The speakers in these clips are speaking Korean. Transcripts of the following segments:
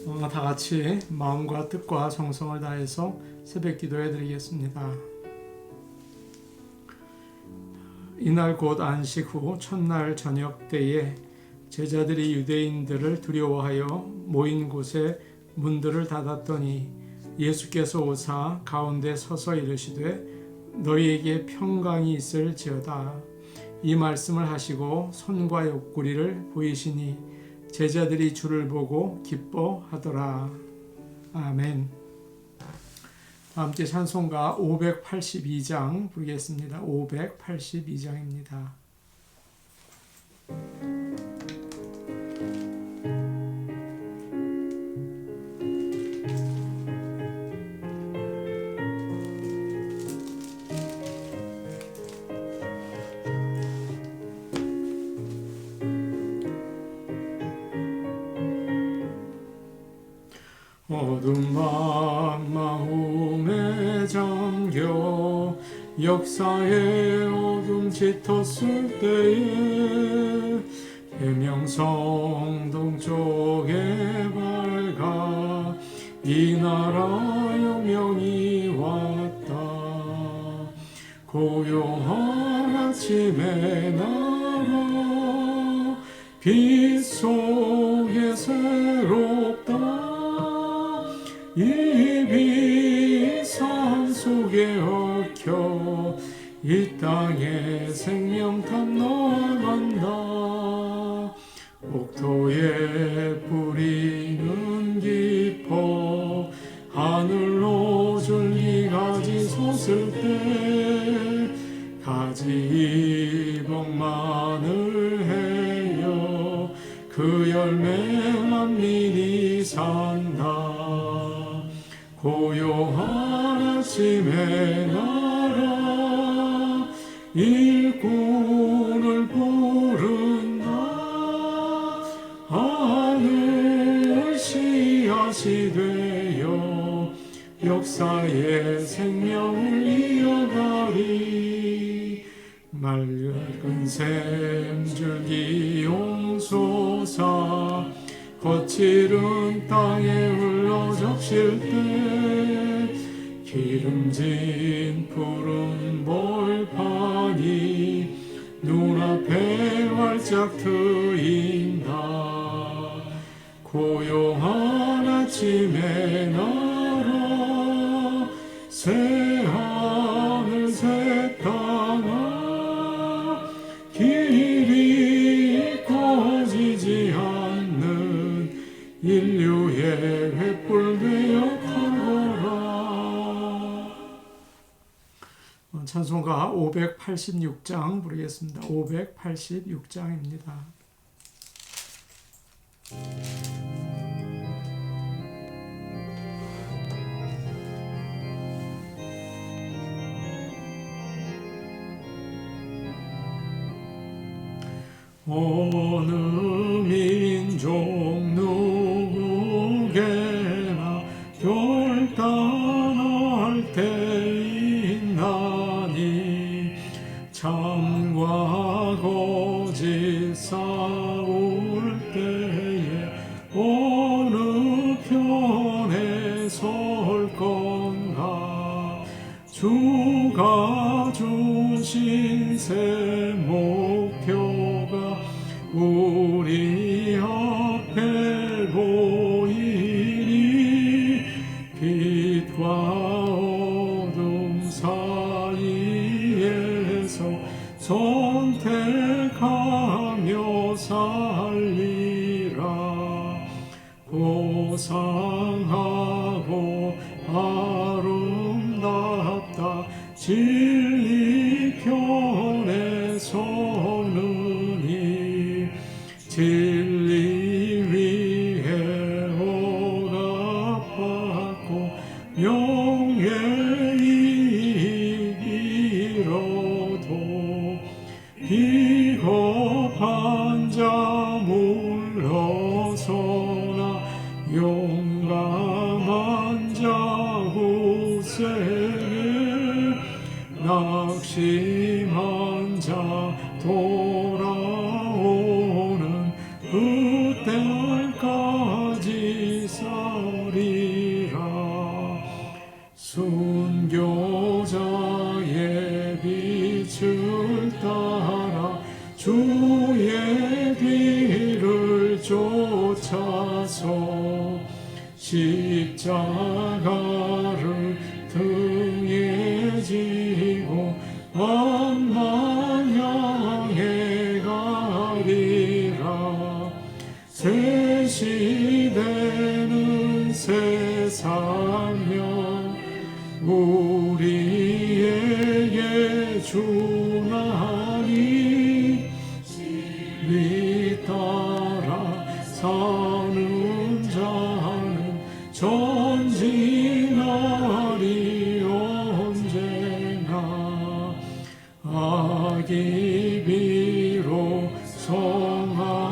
다 같이 마음과 뜻과 정성을 다해서 새벽 기도해 드리겠습니다. 이날 곧 안식 후 첫날 저녁 때에 제자들이 유대인들을 두려워하여 모인 곳에 문들을 닫았더니 예수께서 오사 가운데 서서 이르시되 너희에게 평강이 있을지어다. 이 말씀을 하시고 손과 옆구리를 보이시니 제자들이 주를 보고 기뻐하더라. 아멘. 함께 찬송가 582장 부르겠습니다. 582장입니다. 어둠 밤 마음에 잠겨 역사의 어둠 짙었을 때에 계명성 동쪽에 밝아 이 나라 영명이 왔다. 고요한 아침의 나라 빛 속에 새롭다. 이 빛 삶 속에 얽혀 이 땅에 생명탄 나간다. 옥토의 뿌리는 깊어 하늘로 줄기 가지 솟을 때 가지 이복만을 해여 그 열매 만민이 산다. 고요한 아침의 나라 일꾼을 부른다. 하늘 씨앗이 되어 역사의 생명을 이어가리. 맑은 샘줄기 용솟아 거칠은 땅에 흘러 적실 때 기름진 푸른 벌판이 눈앞에 활짝 트인다. 고요한 아침의 나라 새 하늘 새 땅아 길이 꺼지지 않는 인류의 횃불 되어 타거라. 찬송가 586장 부르겠습니다. 586장입니다. 어느 민족 누구게나 결단할 때 있나니 참과 거짓 싸울 때에 어느 편에 설 건가. 주가 주신 새 목표가 우리 앞에 보이니 빛과 어둠 사이에서 선택하며 살리라. 고상하고 아름답다. 진리 편에 서느니 진리 위에 허락받고 명예 이기로도 비겁한 자 물러서나 용감한 자 후세에 낙심한 자 돌아오는 그때까지 사 하셔서 십자가를 등에 지고 원망형에 가리라. 새 시대는 새 사명 우리에게 주나니 진리 따라 사는 자는 전진하리 언제나. 악이 비록 성하여도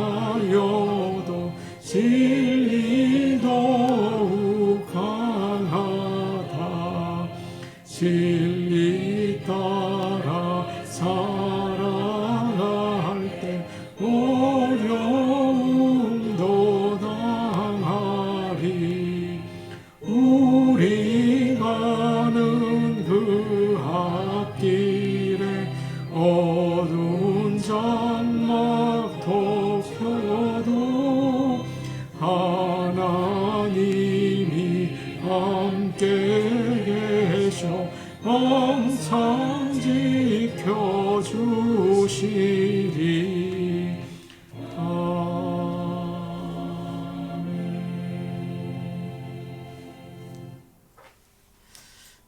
진리 더욱 강하다. 진리 따라 살아갈 때 어려움도 당하리. 우리 가는 그 앞길에 어두운 장막 덮여도 하나님이 함께 계셔 항상 지켜주시리.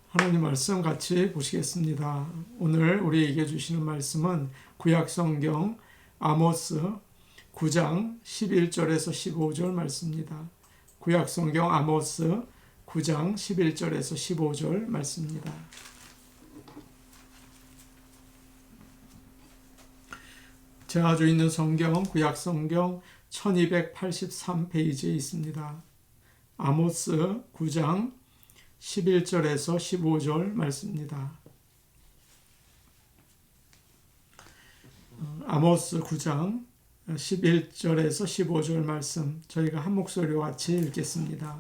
하나님 말씀 같이 보시겠습니다. 오늘 우리에게 주시는 말씀은 구약성경 아모스 9장 11절에서 15절 말씀입니다. 구약성경 아모스 9장 11절에서 15절 말씀입니다. 제가 가지고 있는 성경 구약성경 1283페이지에 있습니다. 아모스 9장 11절에서 15절 말씀입니다. 아모스 9장 11절에서 15절 말씀 저희가 한 목소리와 같이 읽겠습니다.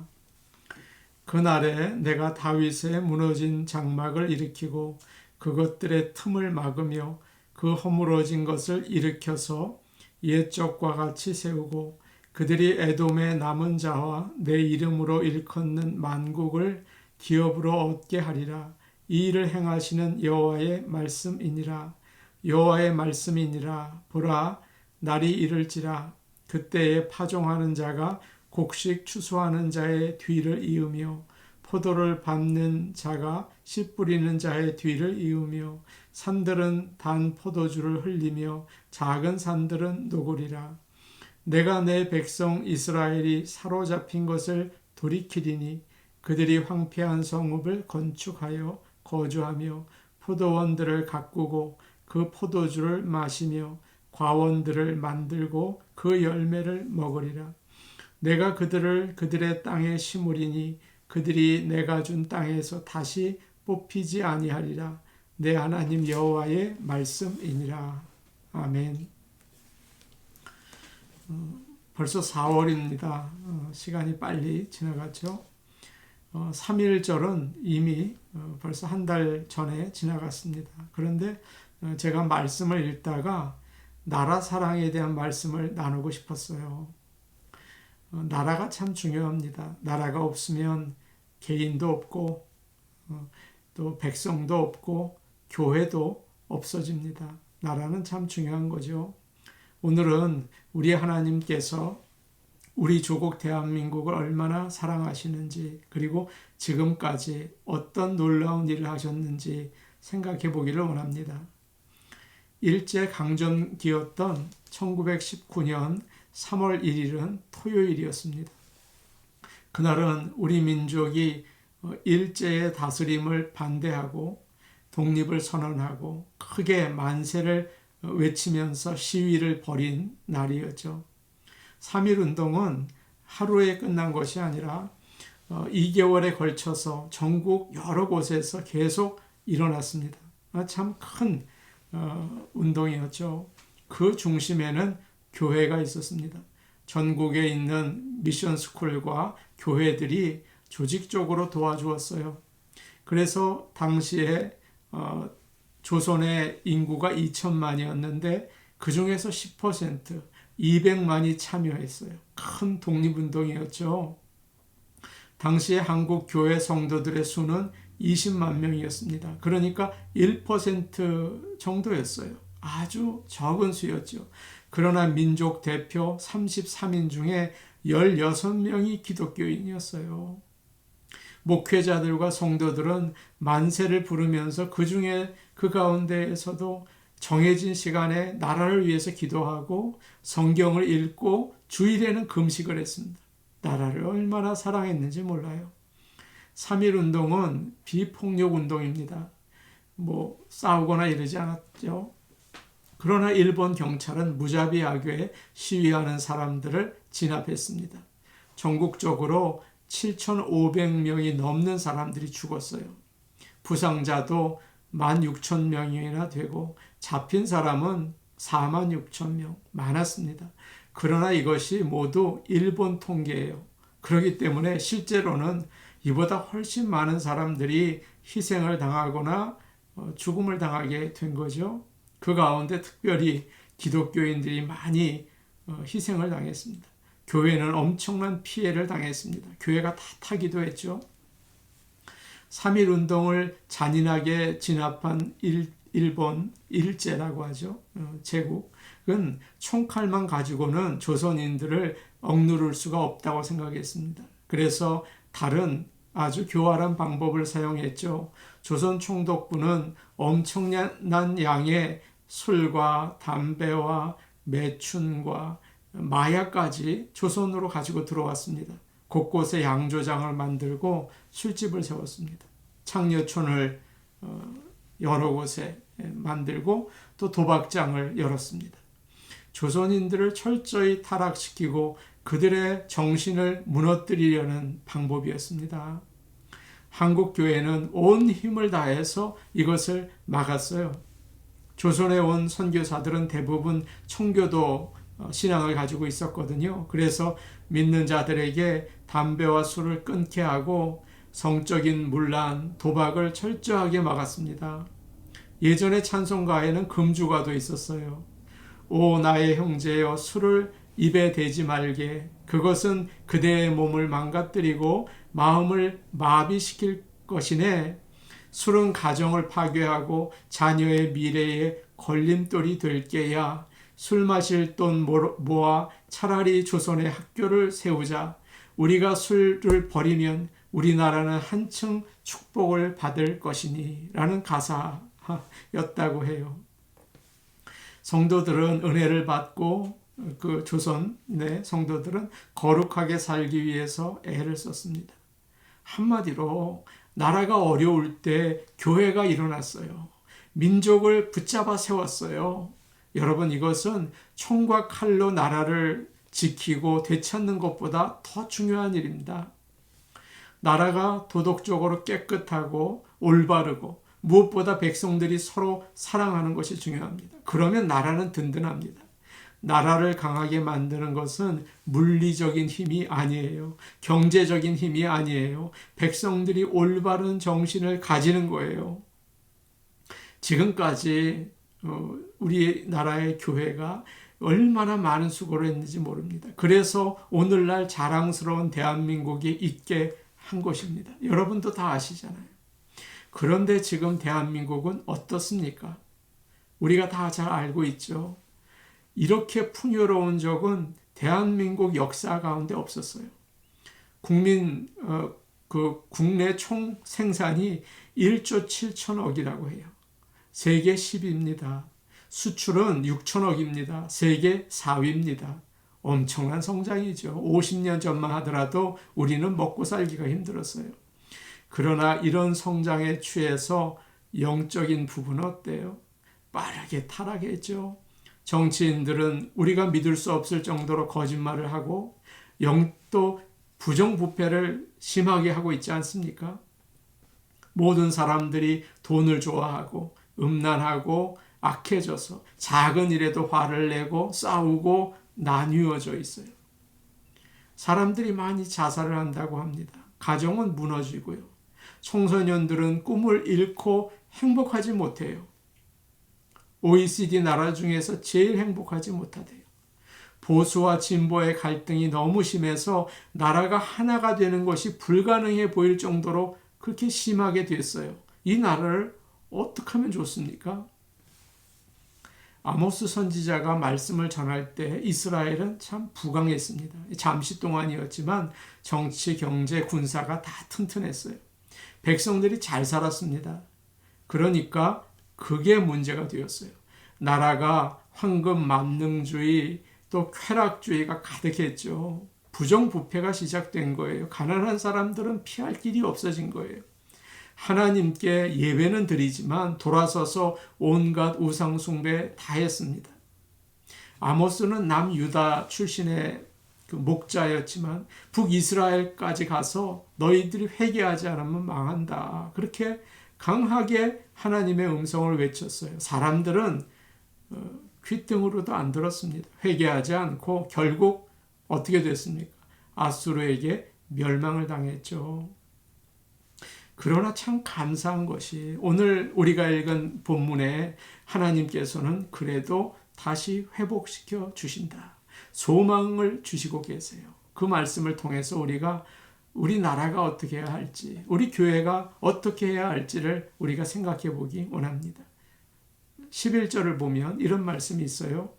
그날에 내가 다윗의 무너진 장막을 일으키고 그것들의 틈을 막으며 그 허물어진 것을 일으켜서 옛적과 같이 세우고 그들이 에돔의 남은 자와 내 이름으로 일컫는 만국을 기업으로 얻게 하리라. 이 일을 행하시는 여호와의 말씀이니라. 여호와의 말씀이니라. 보라, 날이 이를지라. 그때에 파종하는 자가 곡식 추수하는 자의 뒤를 이으며 포도를 밟는 자가 씨 뿌리는 자의 뒤를 이으며 산들은 단 포도주를 흘리며 작은 산들은 녹으리라. 내가 내 백성 이스라엘이 사로잡힌 것을 돌이키리니 그들이 황폐한 성읍을 건축하여 거주하며 포도원들을 가꾸고 그 포도주를 마시며 과원들을 만들고 그 열매를 먹으리라. 내가 그들을 그들의 땅에 심으리니 그들이 내가 준 땅에서 다시 뽑히지 아니하리라. 내 하나님 여호와의 말씀이니라. 아멘. 벌써 4월입니다. 시간이 빨리 지나갔죠. 3.1절은 이미 벌써 한 달 전에 지나갔습니다. 그런데 제가 말씀을 읽다가 나라 사랑에 대한 말씀을 나누고 싶었어요. 나라가 참 중요합니다. 나라가 없으면 개인도 없고 또 백성도 없고 교회도 없어집니다. 나라는 참 중요한 거죠. 오늘은 우리 하나님께서 우리 조국 대한민국을 얼마나 사랑하시는지 그리고 지금까지 어떤 놀라운 일을 하셨는지 생각해 보기를 원합니다. 일제강점기였던 1919년 3월 1일은 토요일이었습니다. 그날은 우리 민족이 일제의 다스림을 반대하고 독립을 선언하고 크게 만세를 외치면서 시위를 벌인 날이었죠. 3.1운동은 하루에 끝난 것이 아니라 2개월에 걸쳐서 전국 여러 곳에서 계속 일어났습니다. 참 큰 운동이었죠. 그 중심에는 교회가 있었습니다. 전국에 있는 미션 스쿨과 교회들이 조직적으로 도와주었어요. 그래서 당시에 조선의 인구가 2천만이었는데 그 중에서 10%, 200만이 참여했어요. 큰 독립운동이었죠. 당시에 한국 교회 성도들의 수는 20만 명이었습니다. 그러니까 1% 정도였어요. 아주 적은 수였죠. 그러나 민족 대표 33인 중에 16명이 기독교인이었어요. 목회자들과 성도들은 만세를 부르면서 그 가운데에서도 정해진 시간에 나라를 위해서 기도하고 성경을 읽고 주일에는 금식을 했습니다. 나라를 얼마나 사랑했는지 몰라요. 3.1 운동은 비폭력 운동입니다. 싸우거나 이러지 않았죠. 그러나 일본 경찰은 무자비하게 시위하는 사람들을 진압했습니다. 전국적으로 7,500명이 넘는 사람들이 죽었어요. 부상자도 16,000명이나 되고 잡힌 사람은 46,000명 많았습니다. 그러나 이것이 모두 일본 통계예요. 그렇기 때문에 실제로는 이보다 훨씬 많은 사람들이 희생을 당하거나 죽음을 당하게 된 거죠. 그 가운데 특별히 기독교인들이 많이 희생을 당했습니다. 교회는 엄청난 피해를 당했습니다. 교회가 다 타기도 했죠. 3.1 운동을 잔인하게 진압한 일본 일제라고 하죠. 제국은 총칼만 가지고는 조선인들을 억누를 수가 없다고 생각했습니다. 그래서 다른 아주 교활한 방법을 사용했죠. 조선 총독부는 엄청난 양의 술과 담배와 매춘과 마약까지 조선으로 가지고 들어왔습니다. 곳곳에 양조장을 만들고 술집을 세웠습니다. 창녀촌을 여러 곳에 만들고 또 도박장을 열었습니다. 조선인들을 철저히 타락시키고 그들의 정신을 무너뜨리려는 방법이었습니다. 한국 교회는 온 힘을 다해서 이것을 막았어요. 조선에 온 선교사들은 대부분 청교도 신앙을 가지고 있었거든요. 그래서 믿는 자들에게 담배와 술을 끊게 하고 성적인 문란, 도박을 철저하게 막았습니다. 예전에 찬송가에는 금주가도 있었어요. 오 나의 형제여 술을 입에 대지 말게. 그것은 그대의 몸을 망가뜨리고 마음을 마비시킬 것이네. 술은 가정을 파괴하고 자녀의 미래에 걸림돌이 될 게야. 술 마실 돈 모아 차라리 조선의 학교를 세우자. 우리가 술을 버리면 우리나라는 한층 축복을 받을 것이니 라는 가사였다고 해요. 성도들은 은혜를 받고 그 조선의 성도들은 거룩하게 살기 위해서 애를 썼습니다. 한마디로 나라가 어려울 때 교회가 일어났어요. 민족을 붙잡아 세웠어요. 여러분, 이것은 총과 칼로 나라를 지키고 되찾는 것보다 더 중요한 일입니다. 나라가 도덕적으로 깨끗하고 올바르고 무엇보다 백성들이 서로 사랑하는 것이 중요합니다. 그러면 나라는 든든합니다. 나라를 강하게 만드는 것은 물리적인 힘이 아니에요. 경제적인 힘이 아니에요. 백성들이 올바른 정신을 가지는 거예요. 지금까지 우리나라의 교회가 얼마나 많은 수고를 했는지 모릅니다. 그래서 오늘날 자랑스러운 대한민국이 있게 한 것입니다. 여러분도 다 아시잖아요. 그런데 지금 대한민국은 어떻습니까? 우리가 다 잘 알고 있죠. 이렇게 풍요로운 적은 대한민국 역사 가운데 없었어요. 국내 총 생산이 1조 7천억이라고 해요. 세계 10위입니다. 수출은 6천억입니다. 세계 4위입니다. 엄청난 성장이죠. 50년 전만 하더라도 우리는 먹고 살기가 힘들었어요. 그러나 이런 성장에 취해서 영적인 부분은 어때요? 빠르게 타락했죠. 정치인들은 우리가 믿을 수 없을 정도로 거짓말을 하고 또 부정부패를 심하게 하고 있지 않습니까? 모든 사람들이 돈을 좋아하고 음란하고 악해져서 작은 일에도 화를 내고 싸우고 나뉘어져 있어요. 사람들이 많이 자살을 한다고 합니다. 가정은 무너지고요. 청소년들은 꿈을 잃고 행복하지 못해요. OECD 나라 중에서 제일 행복하지 못하대요. 보수와 진보의 갈등이 너무 심해서 나라가 하나가 되는 것이 불가능해 보일 정도로 그렇게 심하게 됐어요. 이 나라를 어떻게 하면 좋습니까? 아모스 선지자가 말씀을 전할 때 이스라엘은 참 부강했습니다. 잠시 동안이었지만 정치, 경제, 군사가 다 튼튼했어요. 백성들이 잘 살았습니다. 그러니까 그게 문제가 되었어요. 나라가 황금 만능주의 또 쾌락주의가 가득했죠. 부정부패가 시작된 거예요. 가난한 사람들은 피할 길이 없어진 거예요. 하나님께 예배는 드리지만 돌아서서 온갖 우상 숭배 다 했습니다. 아모스는 남유다 출신의 그 목자였지만 북이스라엘까지 가서 너희들이 회개하지 않으면 망한다. 그렇게 강하게 하나님의 음성을 외쳤어요. 사람들은 귓등으로도 안 들었습니다. 회개하지 않고 결국 어떻게 됐습니까? 아수르에게 멸망을 당했죠. 그러나 참 감사한 것이 오늘 우리가 읽은 본문에 하나님께서는 그래도 다시 회복시켜 주신다. 소망을 주시고 계세요. 그 말씀을 통해서 우리가 우리 나라가 어떻게 해야 할지, 우리 교회가 어떻게 해야 할지를 우리가 생각해 보기 원합니다. 11절을 보면 이런 말씀이 있어요.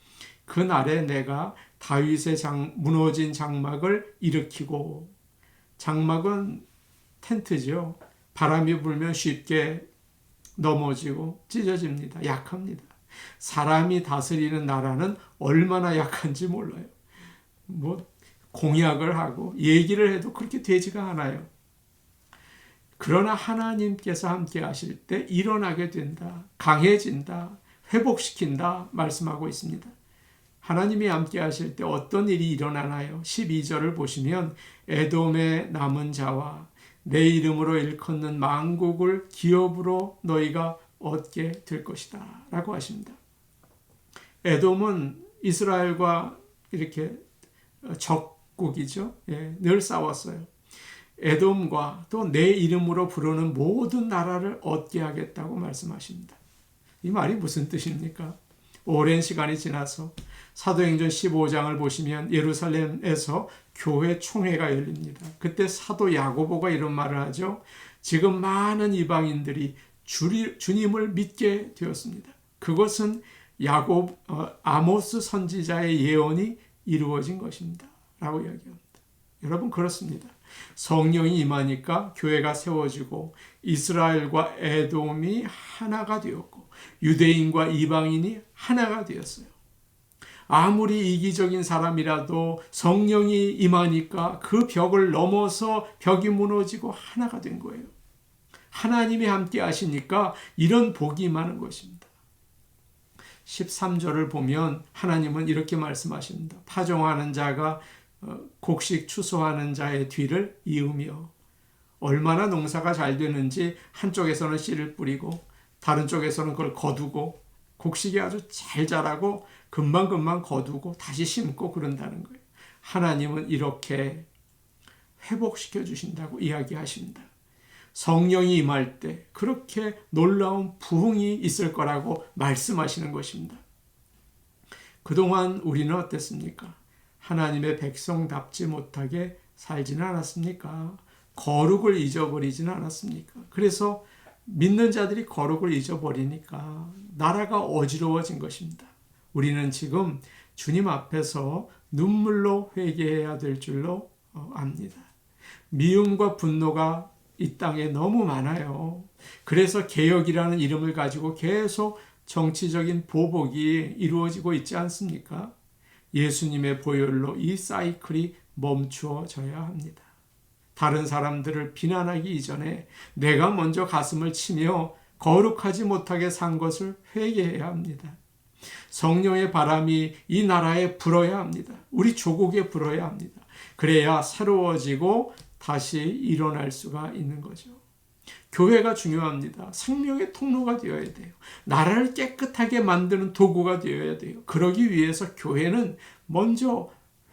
그날에 내가 다윗의 무너진 장막을 일으키고, 장막은 텐트죠. 바람이 불면 쉽게 넘어지고 찢어집니다. 약합니다. 사람이 다스리는 나라는 얼마나 약한지 몰라요. 공약을 하고 얘기를 해도 그렇게 되지가 않아요. 그러나 하나님께서 함께 하실 때 일어나게 된다. 강해진다. 회복시킨다. 말씀하고 있습니다. 하나님이 함께 하실 때 어떤 일이 일어나나요? 12절을 보시면 에돔의 남은 자와 내 이름으로 일컫는 만국을 기업으로 너희가 얻게 될 것이다 라고 하십니다. 에돔은 이스라엘과 이렇게 적국이죠. 늘 싸웠어요. 에돔과 또 내 이름으로 부르는 모든 나라를 얻게 하겠다고 말씀하십니다. 이 말이 무슨 뜻입니까? 오랜 시간이 지나서 사도행전 15장을 보시면 예루살렘에서 교회 총회가 열립니다. 그때 사도 야고보가 이런 말을 하죠. 지금 많은 이방인들이 주님을 믿게 되었습니다. 그것은 아모스 선지자의 예언이 이루어진 것입니다. 라고 이야기합니다. 여러분 그렇습니다. 성령이 임하니까 교회가 세워지고 이스라엘과 에돔이 하나가 되었고 유대인과 이방인이 하나가 되었어요. 아무리 이기적인 사람이라도 성령이 임하니까 그 벽을 넘어서 벽이 무너지고 하나가 된 거예요. 하나님이 함께 하시니까 이런 복이 임하는 것입니다. 13절을 보면 하나님은 이렇게 말씀하십니다. 파종하는 자가 곡식 추수하는 자의 뒤를 이으며, 얼마나 농사가 잘 되는지 한쪽에서는 씨를 뿌리고 다른 쪽에서는 그걸 거두고 곡식이 아주 잘 자라고 금방금방 거두고 다시 심고 그런다는 거예요. 하나님은 이렇게 회복시켜 주신다고 이야기하십니다. 성령이 임할 때 그렇게 놀라운 부흥이 있을 거라고 말씀하시는 것입니다. 그동안 우리는 어땠습니까? 하나님의 백성답지 못하게 살지는 않았습니까? 거룩을 잊어버리지는 않았습니까? 그래서 믿는 자들이 거룩을 잊어버리니까 나라가 어지러워진 것입니다. 우리는 지금 주님 앞에서 눈물로 회개해야 될 줄로 압니다. 미움과 분노가 이 땅에 너무 많아요. 그래서 개혁이라는 이름을 가지고 계속 정치적인 보복이 이루어지고 있지 않습니까? 예수님의 보혈로 이 사이클이 멈추어져야 합니다. 다른 사람들을 비난하기 이전에 내가 먼저 가슴을 치며 거룩하지 못하게 산 것을 회개해야 합니다. 성령의 바람이 이 나라에 불어야 합니다. 우리 조국에 불어야 합니다. 그래야 새로워지고 다시 일어날 수가 있는 거죠. 교회가 중요합니다. 생명의 통로가 되어야 돼요. 나라를 깨끗하게 만드는 도구가 되어야 돼요. 그러기 위해서 교회는 먼저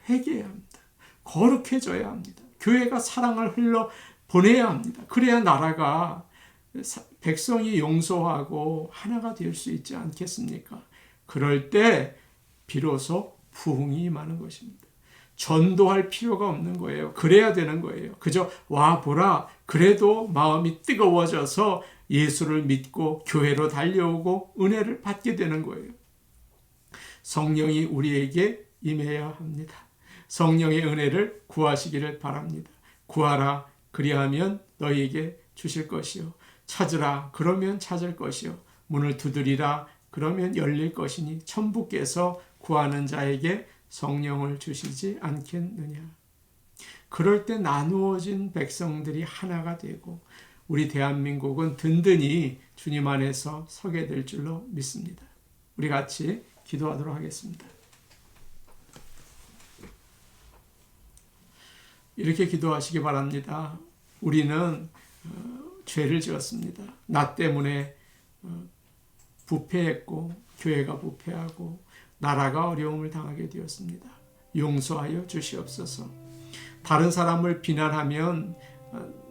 회개해야 합니다. 거룩해져야 합니다. 교회가 사랑을 흘러 보내야 합니다. 그래야 나라가 백성이 용서하고 하나가 될 수 있지 않겠습니까? 그럴 때 비로소 부흥이 임하는 것입니다. 전도할 필요가 없는 거예요. 그래야 되는 거예요. 그저 와 보라. 그래도 마음이 뜨거워져서 예수를 믿고 교회로 달려오고 은혜를 받게 되는 거예요. 성령이 우리에게 임해야 합니다. 성령의 은혜를 구하시기를 바랍니다. 구하라. 그리하면 너희에게 주실 것이요. 찾으라. 그러면 찾을 것이요. 문을 두드리라. 그러면 열릴 것이니 천부께서 구하는 자에게 성령을 주시지 않겠느냐. 그럴 때 나누어진 백성들이 하나가 되고 우리 대한민국은 든든히 주님 안에서 서게 될 줄로 믿습니다. 우리 같이 기도하도록 하겠습니다. 이렇게 기도하시기 바랍니다. 우리는 죄를 지었습니다. 나 때문에 부패했고 교회가 부패하고 나라가 어려움을 당하게 되었습니다. 용서하여 주시옵소서. 다른 사람을 비난하면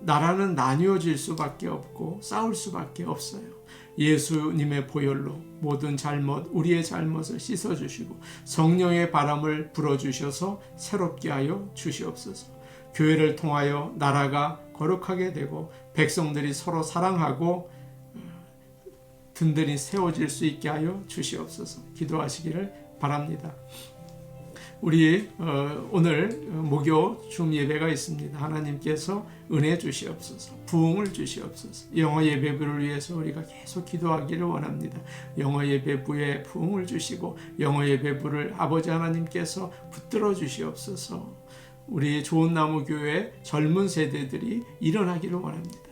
나라는 나뉘어질 수밖에 없고 싸울 수밖에 없어요. 예수님의 보혈로 모든 잘못, 우리의 잘못을 씻어주시고 성령의 바람을 불어주셔서 새롭게 하여 주시옵소서. 교회를 통하여 나라가 거룩하게 되고 백성들이 서로 사랑하고 든든히 세워질 수 있게 하여 주시옵소서. 기도하시기를 바랍니다. 우리 오늘 목요 줌 예배가 있습니다. 하나님께서 은혜 주시옵소서. 부흥을 주시옵소서. 영어 예배부를 위해서 우리가 계속 기도하기를 원합니다. 영어 예배부에 부흥을 주시고 영어 예배부를 아버지 하나님께서 붙들어 주시옵소서. 우리 좋은 나무 교회 젊은 세대들이 일어나기를 원합니다.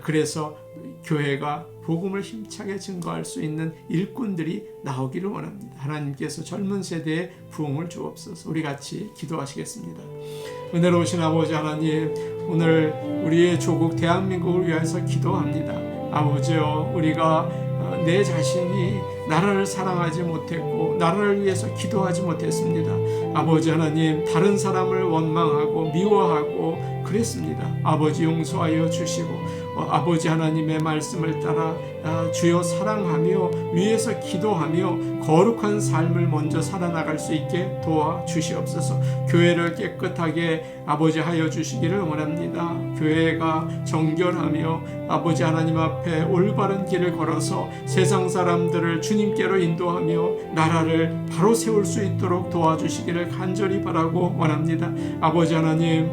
그래서 교회가 복음을 힘차게 증거할 수 있는 일꾼들이 나오기를 원합니다. 하나님께서 젊은 세대에 부흥을 주옵소서. 우리 같이 기도하시겠습니다. 은혜로우신 아버지 하나님, 오늘 우리의 조국 대한민국을 위해서 기도합니다. 아버지여, 우리가 내 자신이 나라를 사랑하지 못했고 나라를 위해서 기도하지 못했습니다. 아버지 하나님, 다른 사람을 원망하고 미워하고 그랬습니다. 아버지 용서하여 주시고 아버지 하나님의 말씀을 따라 주여 사랑하며 위에서 기도하며 거룩한 삶을 먼저 살아나갈 수 있게 도와주시옵소서. 교회를 깨끗하게 아버지 하여 주시기를 원합니다. 교회가 정결하며 아버지 하나님 앞에 올바른 길을 걸어서 세상 사람들을 주님께로 인도하며 나라를 바로 세울 수 있도록 도와주시기를 간절히 바라고 원합니다. 아버지 하나님,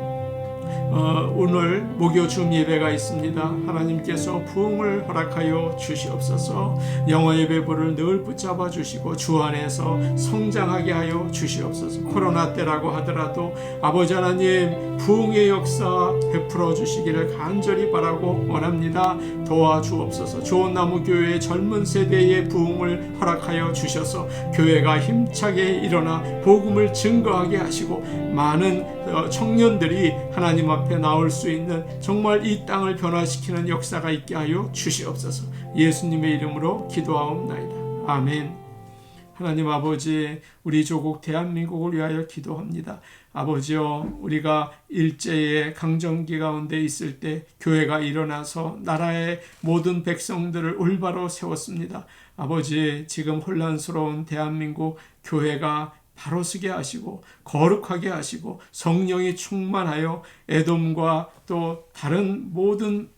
오늘 목요 줌 예배가 있습니다. 하나님께서 부흥을 허락하여 주시옵소서. 영어 예배부를 늘 붙잡아 주시고 주 안에서 성장하게 하여 주시옵소서. 코로나 때라고 하더라도 아버지 하나님, 부흥의 역사 베풀어 주시기를 간절히 바라고 원합니다. 도와주옵소서. 좋은 나무 교회의 젊은 세대의 부흥을 허락하여 주셔서 교회가 힘차게 일어나 복음을 증거하게 하시고 많은 청년들이 하나님 앞에 나올 수 있는 정말 이 땅을 변화시키는 역사가 있게 하여 주시옵소서. 예수님의 이름으로 기도하옵나이다. 아멘. 하나님 아버지, 우리 조국 대한민국을 위하여 기도합니다. 아버지여, 우리가 일제의 강점기 가운데 있을 때 교회가 일어나서 나라의 모든 백성들을 올바로 세웠습니다. 아버지, 지금 혼란스러운 대한민국 교회가 바로 서게 하시고 거룩하게 하시고 성령이 충만하여 에돔과 또 다른 모든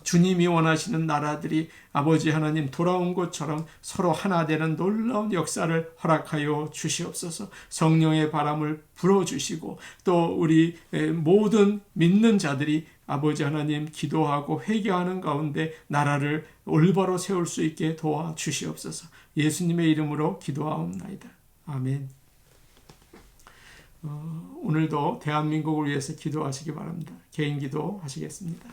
주님이 원하시는 나라들이 아버지 하나님 돌아온 것처럼 서로 하나 되는 놀라운 역사를 허락하여 주시옵소서. 성령의 바람을 불어주시고 또 우리 모든 믿는 자들이 아버지 하나님 기도하고 회개하는 가운데 나라를 올바로 세울 수 있게 도와주시옵소서. 예수님의 이름으로 기도하옵나이다. 아멘. 오늘도 대한민국을 위해서 기도하시기 바랍니다. 개인 기도 하시겠습니다.